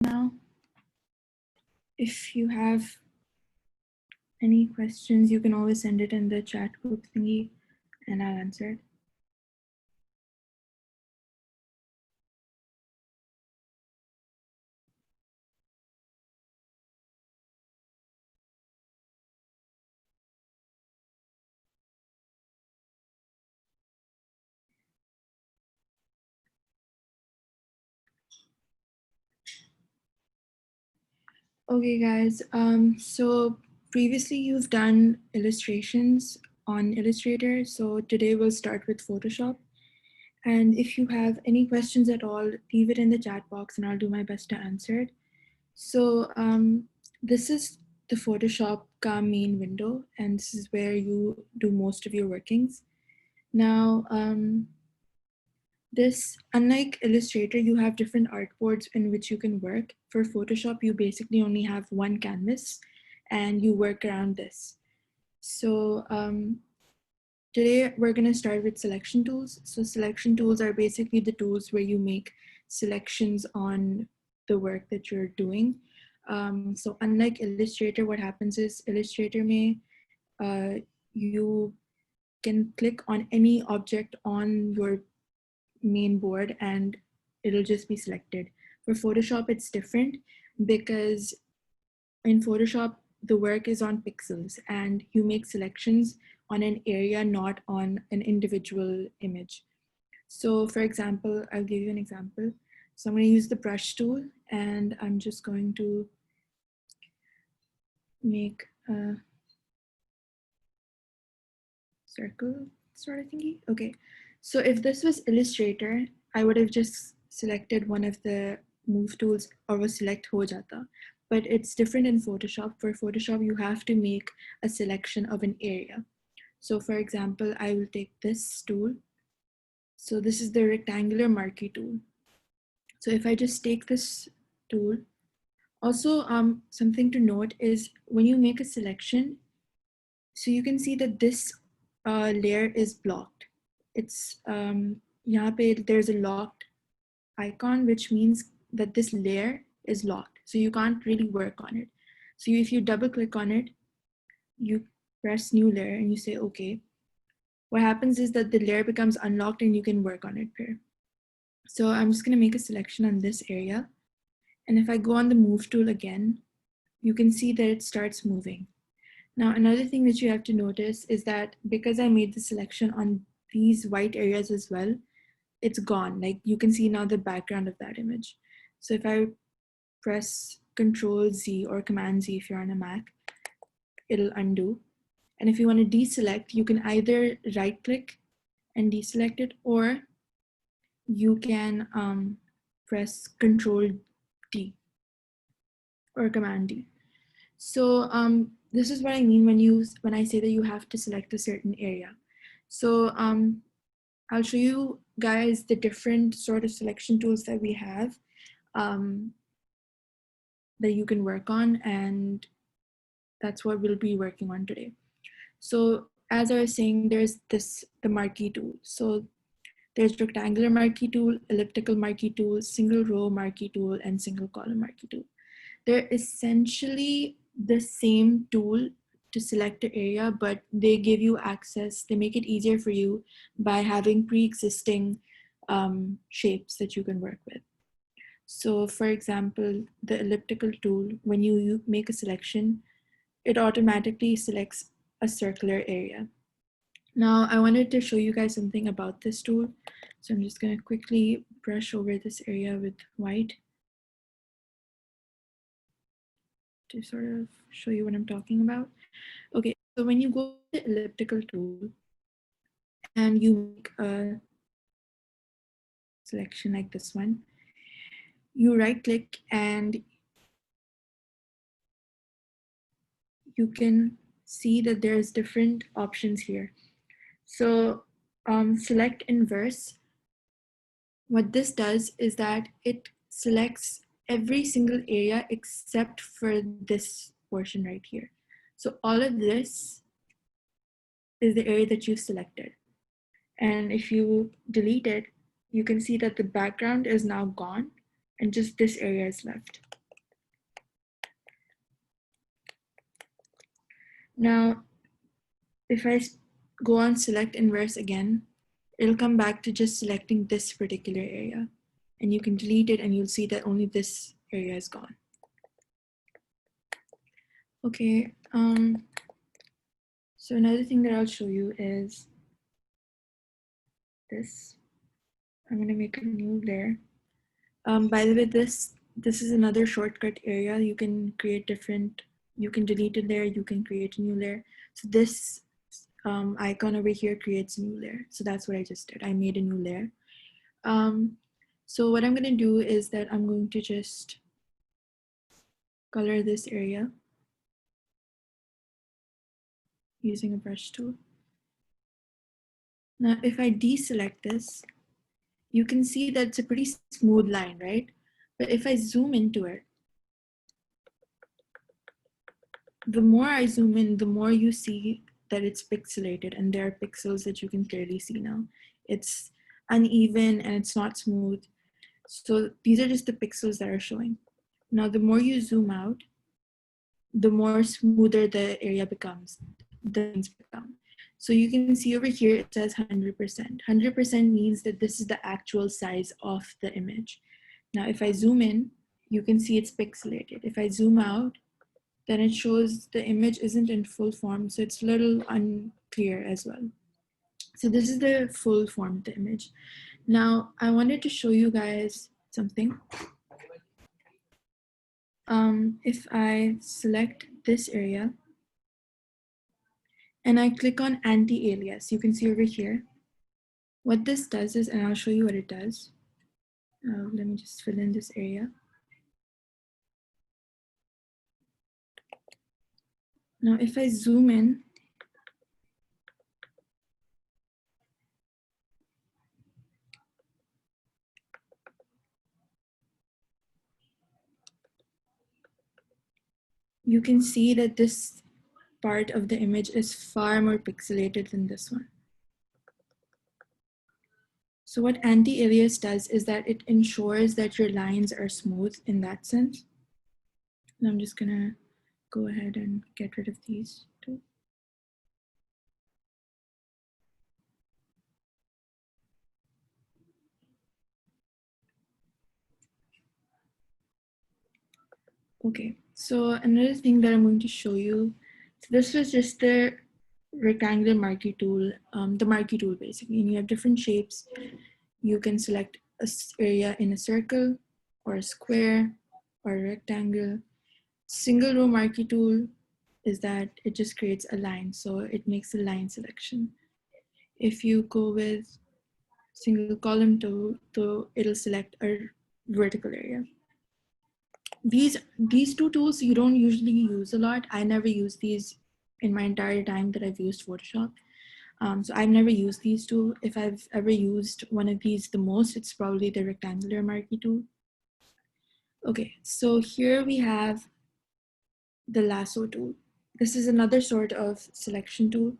now. If you have any questions, you can always send it in the chat group thingy and I'll answer it. Okay, guys. So previously you've done illustrations on Illustrator. So today we'll start with Photoshop. And if you have any questions at all, leave it in the chat box and I'll do my best to answer it. So this is the Photoshop main window, and this is where you do most of your workings. Now, unlike Illustrator, you have different artboards in which you can work. For Photoshop, you basically only have one canvas and you work around this. So today we're gonna start with selection tools. So selection tools are basically the tools where you make selections on the work that you're doing. So unlike Illustrator, what happens is Illustrator you can click on any object on your main board and it'll just be selected. For Photoshop, it's different because in Photoshop, the work is on pixels and you make selections on an area, not on an individual image. So for example, I'll give you an example. So I'm going to use the brush tool and I'm just going to make a circle sort of thingy. Okay, so if this was Illustrator, I would have just selected one of the move tools or was select ho jata. But it's different in Photoshop. For Photoshop, you have to make a selection of an area. So for example, I will take this tool. So this is the rectangular marquee tool. So if I just take this tool, also something to note is when you make a selection, so you can see that this layer is blocked. It's there's a locked icon, which means that this layer is locked. So you can't really work on it. So if you double click on it, you press new layer and you say, okay. What happens is that the layer becomes unlocked and you can work on it here. So I'm just gonna make a selection on this area. And if I go on the move tool again, you can see that it starts moving. Now, another thing that you have to notice is that because I made the selection on these white areas as well, it's gone. Like you can see now the background of that image. So if I press Control Z or Command Z if you're on a Mac, it'll undo. And if you want to deselect, you can either right click and deselect it, or you can press Control D or Command D. So this is what I mean when I say that you have to select a certain area. So I'll show you guys the different sort of selection tools that we have that you can work on, and that's what we'll be working on today. So as I was saying, there's the marquee tool. So there's rectangular marquee tool, elliptical marquee tool, single row marquee tool, and single column marquee tool. They're essentially the same tool to select an area, but they give you access, they make it easier for you by having pre-existing shapes that you can work with. So for example, the elliptical tool, when you make a selection, it automatically selects a circular area. Now I wanted to show you guys something about this tool. So I'm just gonna quickly brush over this area with white to sort of show you what I'm talking about. Okay, so when you go to the elliptical tool and you make a selection like this one, you right click and you can see that there's different options here. So select inverse. What this does is that it selects every single area except for this portion right here. So all of this is the area that you've selected. And if you delete it, you can see that the background is now gone and just this area is left. Now, if I go on select inverse again, it'll come back to just selecting this particular area. And you can delete it and you'll see that only this area is gone. Okay, so another thing that I'll show you is this. I'm gonna make a new layer. By the way, this is another shortcut area. You can create different, you can delete a layer, you can create a new layer. So this icon over here creates a new layer. So that's what I just did. I made a new layer. So what I'm gonna do is that I'm going to just color this area using a brush tool. Now, if I deselect this, you can see that it's a pretty smooth line, right? But if I zoom into it, the more I zoom in, the more you see that it's pixelated and there are pixels that you can clearly see now. It's uneven and it's not smooth. So these are just the pixels that are showing. Now, the more you zoom out, the more smoother the area becomes, the lines become. So you can see over here, it says 100%. 100% means that this is the actual size of the image. Now, if I zoom in, you can see it's pixelated. If I zoom out, then it shows the image isn't in full form, so it's a little unclear as well. So this is the full form of the image. Now, I wanted to show you guys something. If I select this area and I click on anti-alias, you can see over here, what this does is, and I'll show you what it does. Let me just fill in this area. Now, if I zoom in, you can see that this part of the image is far more pixelated than this one. So what anti-alias does is that it ensures that your lines are smooth in that sense. And I'm just gonna go ahead and get rid of these two. Okay, so another thing that I'm going to show you, so this was just the rectangular marquee tool, the marquee tool basically, and you have different shapes. You can select an area in a circle or a square or a rectangle. Single row marquee tool is that it just creates a line, so it makes a line selection. If you go with single column tool, it'll select a vertical area. These two tools you don't usually use a lot. I never use these in my entire time that I've used Photoshop. So I've never used these two. If I've ever used one of these the most, it's probably the rectangular marquee tool. Okay, so here we have the lasso tool. This is another sort of selection tool.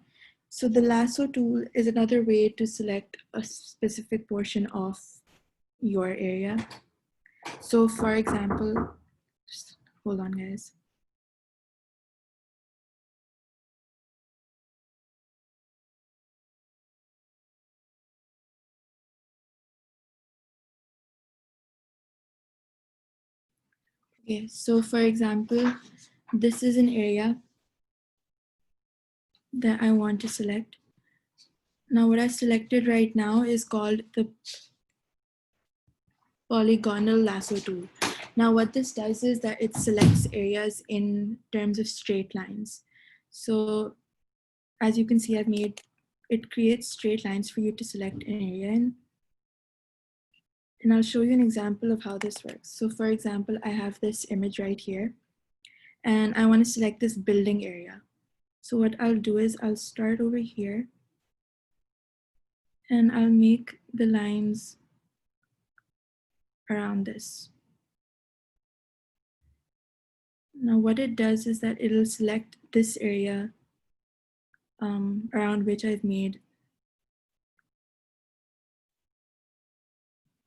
So the lasso tool is another way to select a specific portion of your area. So for example, just hold on guys. Okay, so for example, this is an area that I want to select. Now what I selected right now is called the polygonal lasso tool. Now what this does is that it selects areas in terms of straight lines. So as you can see, it creates straight lines for you to select an area in. And I'll show you an example of how this works. So for example, I have this image right here and I want to select this building area. So what I'll do is I'll start over here and I'll make the lines around this. Now what it does is that it'll select this area around which I've made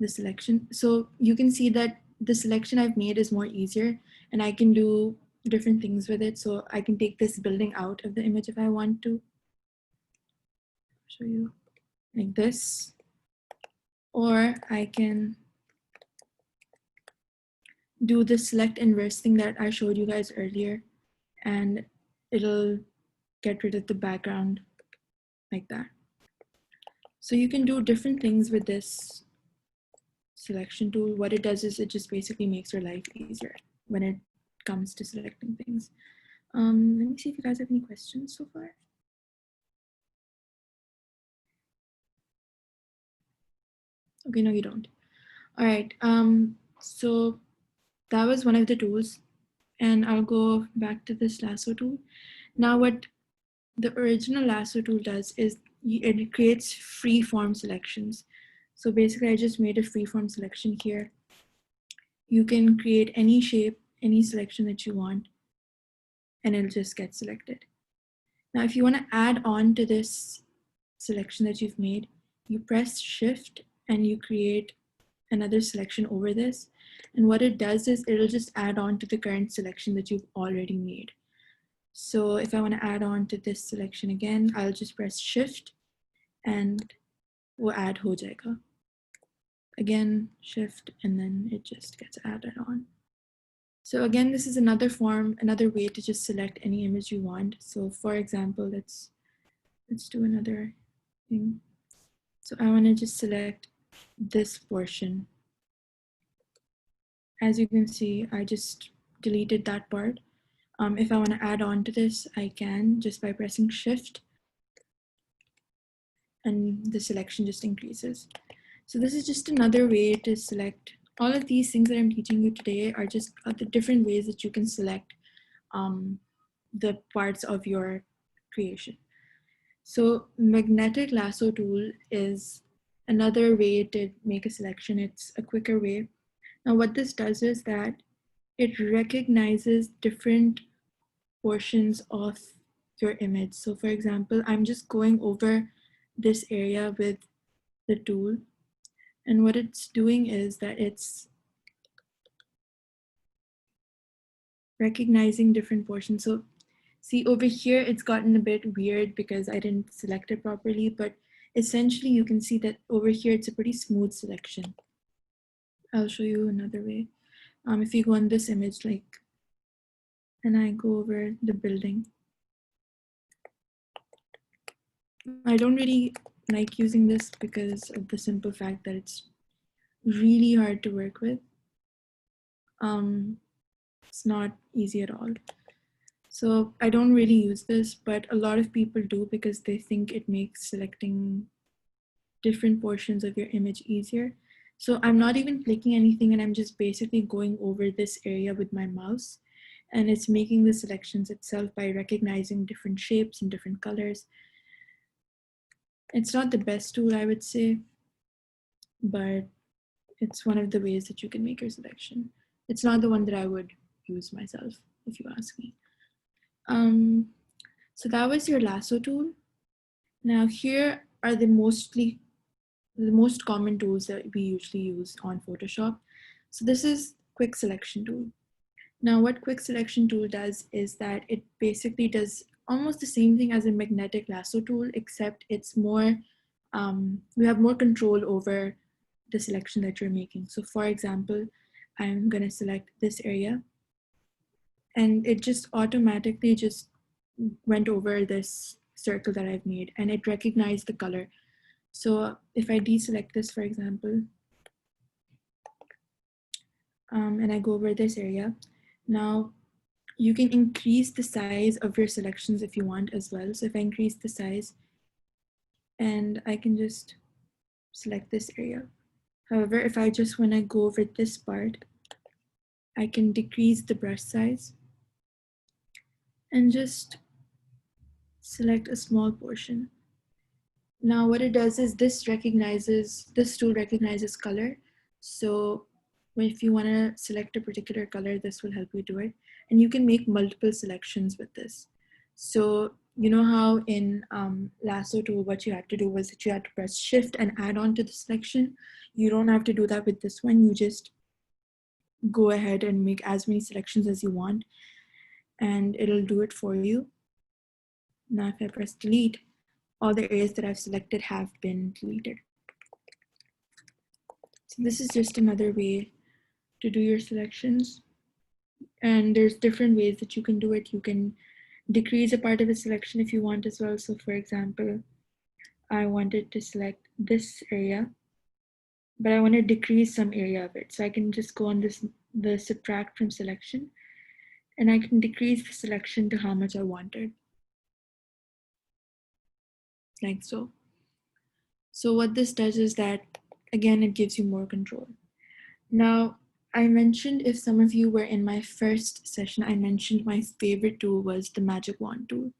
the selection. So you can see that the selection I've made is more easier, and I can do different things with it. So I can take this building out of the image if I want to. Show you like this, or I can do the select inverse thing that I showed you guys earlier, and it'll get rid of the background like that. So you can do different things with this selection tool. What it does is it just basically makes your life easier when it comes to selecting things. Let me see if you guys have any questions so far. Okay, no, you don't. All right, so that was one of the tools, and I'll go back to this lasso tool. Now what the original lasso tool does is it creates free form selections. So basically I just made a free form selection here. You can create any shape, any selection that you want, and it'll just get selected. Now, if you want to add on to this selection that you've made, you press Shift and you create another selection over this. And what it does is it'll just add on to the current selection that you've already made. So if I want to add on to this selection again, I'll just press Shift and we'll add ho jayega. Again, Shift, and then it just gets added on. So again, this is another way to just select any image you want. So for example, let's do another thing. So I want to just select this portion. As you can see, I just deleted that part. If I want to add on to this, I can just by pressing Shift, and the selection just increases. So this is just another way to select. All of these things that I'm teaching you today are just the different ways that you can select the parts of your creation. So magnetic lasso tool is another way to make a selection. It's a quicker way. Now what this does is that it recognizes different portions of your image. So for example, I'm just going over this area with the tool, and what it's doing is that it's recognizing different portions. So see over here, it's gotten a bit weird because I didn't select it properly, but essentially you can see that over here, it's a pretty smooth selection. I'll show you another way. If you go on this image, and I go over the building, I don't really like using this because of the simple fact that it's really hard to work with. It's not easy at all. So I don't really use this, but a lot of people do because they think it makes selecting different portions of your image easier. So I'm not even clicking anything, and I'm just basically going over this area with my mouse, and it's making the selections itself by recognizing different shapes and different colors. It's not the best tool, I would say, but it's one of the ways that you can make your selection. It's not the one that I would use myself, if you ask me. So that was your lasso tool. Now here are the most common tools that we usually use on Photoshop. So this is quick selection tool. Now what quick selection tool does is that it basically does almost the same thing as a magnetic lasso tool, except it's more, you have more control over the selection that you're making. So for example, I'm gonna select this area, and it just automatically just went over this circle that I've made, and it recognized the color. So if I deselect this, for example, and I go over this area, now you can increase the size of your selections if you want as well. So if I increase the size, and I can just select this area. However, if I just want to go over this part, I can decrease the brush size and just select a small portion. Now what it does is this tool recognizes color. So if you want to select a particular color, this will help you do it. And you can make multiple selections with this. So you know how in lasso tool, what you had to do was that you had to press Shift and add on to the selection. You don't have to do that with this one. You just go ahead and make as many selections as you want, and it'll do it for you. Now if I press delete, all the areas that I've selected have been deleted. So this is just another way to do your selections. And there's different ways that you can do it. You can decrease a part of a selection if you want as well. So for example, I wanted to select this area, but I want to decrease some area of it. So I can just go on the subtract from selection, and I can decrease the selection to how much I wanted. Like so. So what this does is that, again, it gives you more control. Now, I mentioned, if some of you were in my first session, I mentioned my favorite tool was the magic wand tool.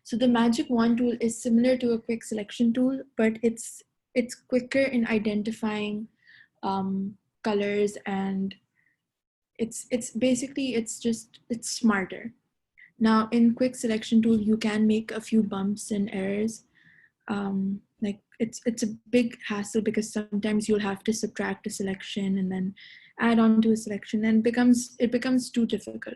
So the magic wand tool is similar to a quick selection tool, but it's quicker in identifying colors, and it's basically it's smarter. Now in quick selection tool, you can make a few bumps and errors. Like it's a big hassle because sometimes you'll have to subtract a selection and then add on to a selection, and it becomes too difficult.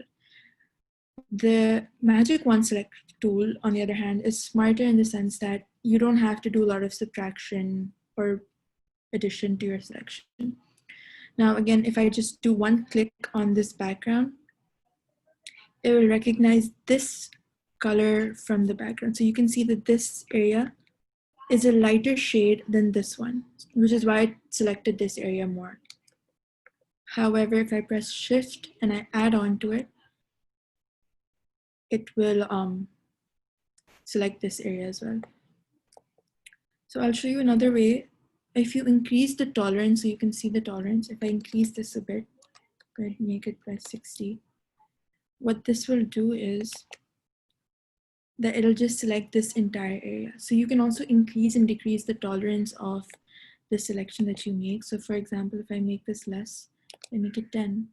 The magic wand select tool, on the other hand, is smarter in the sense that you don't have to do a lot of subtraction or addition to your selection. Now, again, if I just do one click on this background, it will recognize this color from the background. So you can see that this area is a lighter shade than this one, which is why it selected this area more. However, if I press Shift and I add on to it, it will select this area as well. So I'll show you another way. If you increase the tolerance, so you can see the tolerance, if I increase this a bit, go ahead and make it by 60, what this will do is that it'll just select this entire area. So you can also increase and decrease the tolerance of the selection that you make. So for example, if I make this less, I make it 10.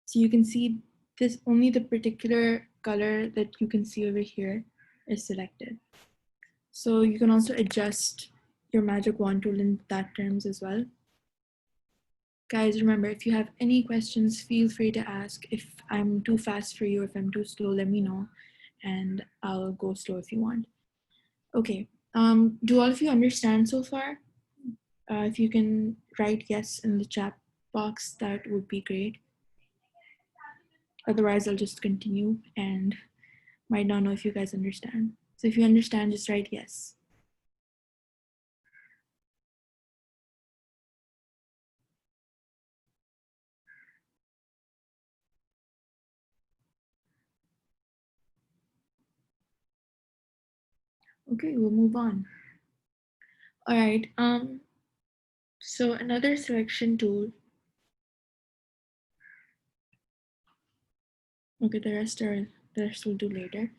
So you can see this, only the particular color that you can see over here is selected. So you can also adjust your magic wand tool in that terms as well. Guys, remember, if you have any questions, feel free to ask. If I'm too fast for you, if I'm too slow, let me know, and I'll go slow if you want. Okay, do all of you understand so far? If you can write yes in the chat box, that would be great. Otherwise, I'll just continue and might not know if you guys understand. So if you understand, just write yes. Okay, we'll move on. All right, so another selection tool. Okay, the rest we'll do later.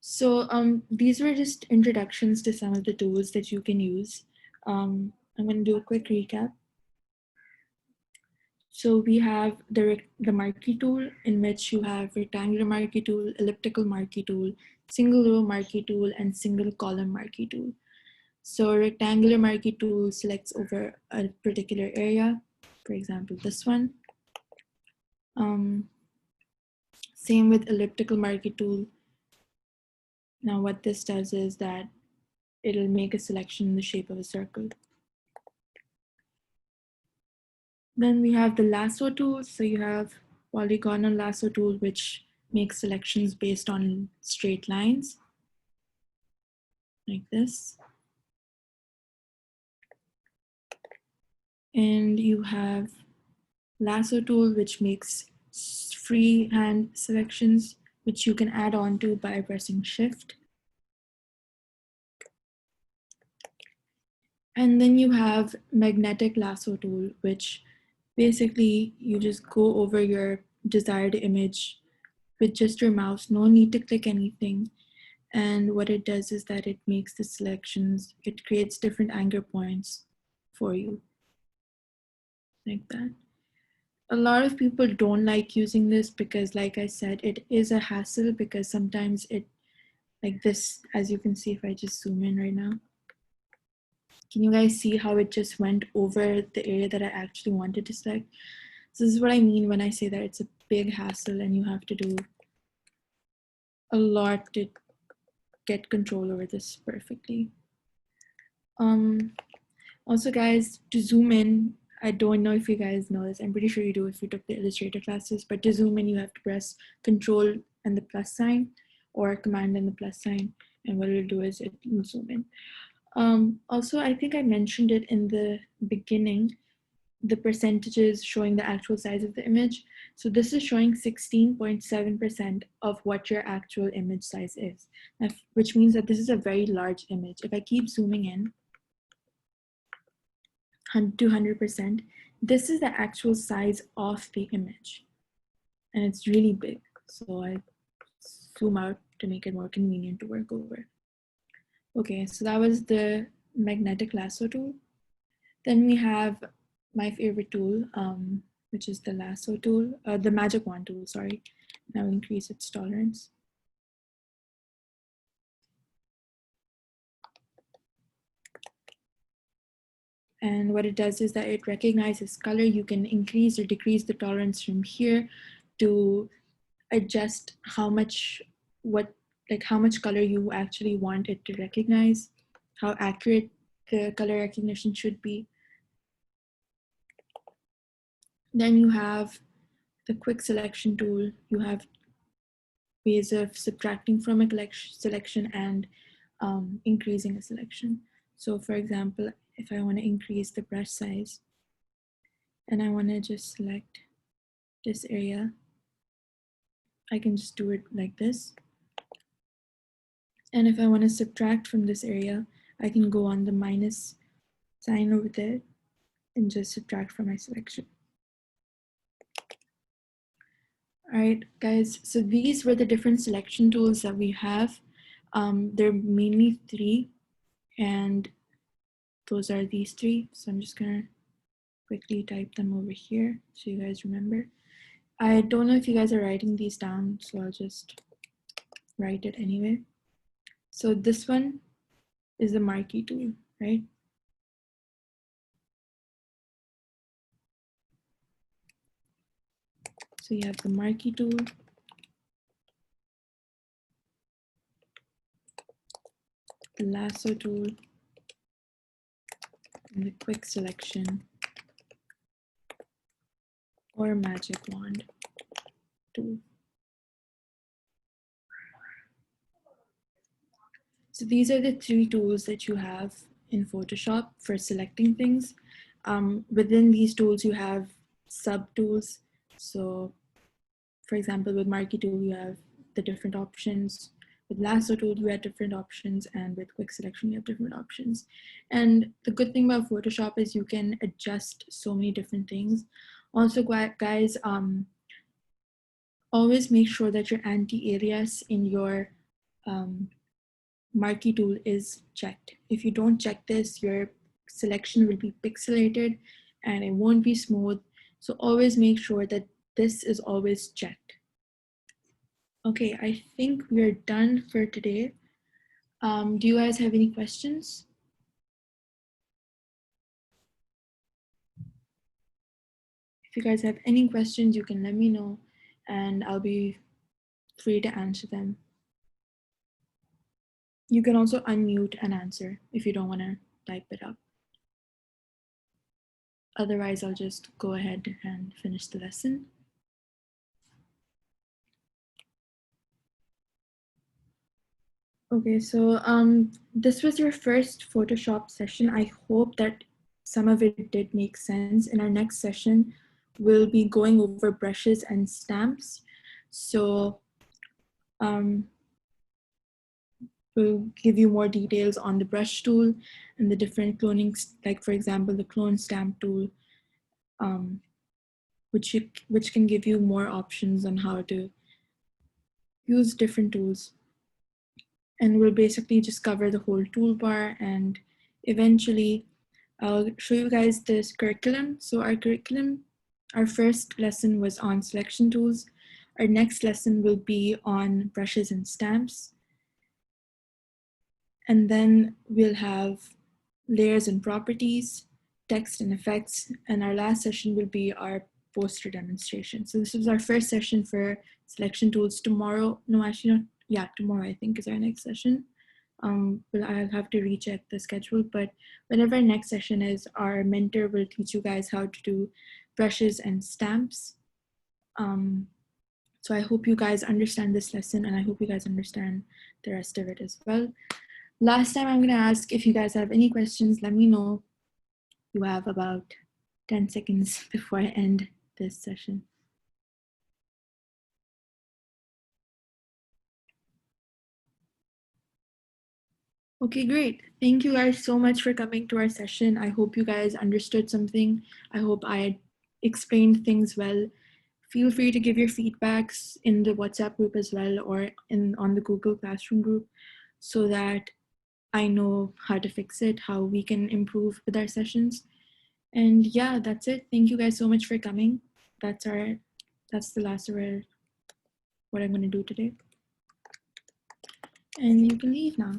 So these were just introductions to some of the tools that you can use. I'm going to do a quick recap. So we have the marquee tool, in which you have rectangular marquee tool, elliptical marquee tool, single row marquee tool, and single column marquee tool. So rectangular marquee tool selects over a particular area, for example, this one. Same with elliptical marquee tool. Now what this does is that it'll make a selection in the shape of a circle. Then we have the lasso tool. So you have polygonal lasso tool, which makes selections based on straight lines, like this. And you have lasso tool, which makes freehand selections, which you can add on to by pressing Shift. And then you have magnetic lasso tool, which basically you just go over your desired image with just your mouse, no need to click anything. And what it does is that it makes the selections, it creates different anchor points for you, like that. A lot of people don't like using this because, like I said, it is a hassle, because sometimes it, like this, as you can see, if I just zoom in right now, can you guys see how it just went over the area that I actually wanted to select? So this is what I mean when I say that it's a big hassle and you have to do a lot to get control over this perfectly. Also, guys, to zoom in, I don't know if you guys know this. I'm pretty sure you do if you took the Illustrator classes, but to zoom in, you have to press Control and the plus sign, or Command and the plus sign. And what it'll do is it will zoom in. Also, I think I mentioned it in the beginning, the percentages showing the actual size of the image. So this is showing 16.7% of what your actual image size is, which means that this is a very large image. If I keep zooming in, 200%, this is the actual size of the image, and it's really big. So I zoom out to make it more convenient to work over. Okay, so that was the magnetic lasso tool. Then we have my favorite tool, which is the lasso tool, the magic wand tool, sorry. Now increase its tolerance. And what it does is that it recognizes color. You can increase or decrease the tolerance from here to adjust how much color you actually want it to recognize, how accurate the color recognition should be. Then you have the quick selection tool. You have ways of subtracting from a selection and increasing a selection. So for example, if I want to increase the brush size and I want to just select this area, I can just do it like this. And if I want to subtract from this area, I can go on the minus sign over there and just subtract from my selection. All right, guys, so these were the different selection tools that we have. There are mainly 3, and those are these 3. So I'm just gonna quickly type them over here so you guys remember. I don't know if you guys are writing these down, so I'll just write it anyway. So this one is the marquee tool, right? So you have the marquee tool, the lasso tool, and the quick selection or magic wand tool. So these are the 3 tools that you have in Photoshop for selecting things. Within these tools, you have sub-tools. So for example, with marquee tool, you have the different options. With lasso tool, you have different options, and with quick selection, you have different options. And the good thing about Photoshop is you can adjust so many different things. Also, guys, always make sure that your anti-alias in your marquee tool is checked. If you don't check this, your selection will be pixelated and it won't be smooth. So always make sure that this is always checked. Okay, I think we are done for today. Do you guys have any questions? If you guys have any questions, you can let me know and I'll be free to answer them. You can also unmute and answer if you don't want to type it up. Otherwise, I'll just go ahead and finish the lesson. Okay, so this was your first Photoshop session. I hope that some of it did make sense. In our next session, we'll be going over brushes and stamps. So we'll give you more details on the brush tool and the different cloning, like for example, the clone stamp tool, which can give you more options on how to use different tools. And we'll basically just cover the whole toolbar, and eventually I'll show you guys this curriculum. So our curriculum, our first lesson was on selection tools. Our next lesson will be on brushes and stamps. And then we'll have layers and properties, text and effects. And our last session will be our poster demonstration. So this was our first session for selection tools. Tomorrow, no, actually not, yeah, tomorrow I think is our next session. But I'll have to recheck the schedule, but whenever our next session is, our mentor will teach you guys how to do brushes and stamps. So I hope you guys understand this lesson, and I hope you guys understand the rest of it as well. Last time I'm gonna ask if you guys have any questions, let me know. You have about 10 seconds before I end this session. Okay, great. Thank you guys so much for coming to our session. I hope you guys understood something. I hope I explained things well. Feel free to give your feedbacks in the WhatsApp group as well, or on the Google Classroom group, so that I know how to fix it, how we can improve with our sessions. And yeah, that's it. Thank you guys so much for coming. That's the last of what I'm gonna do today. And you can leave now.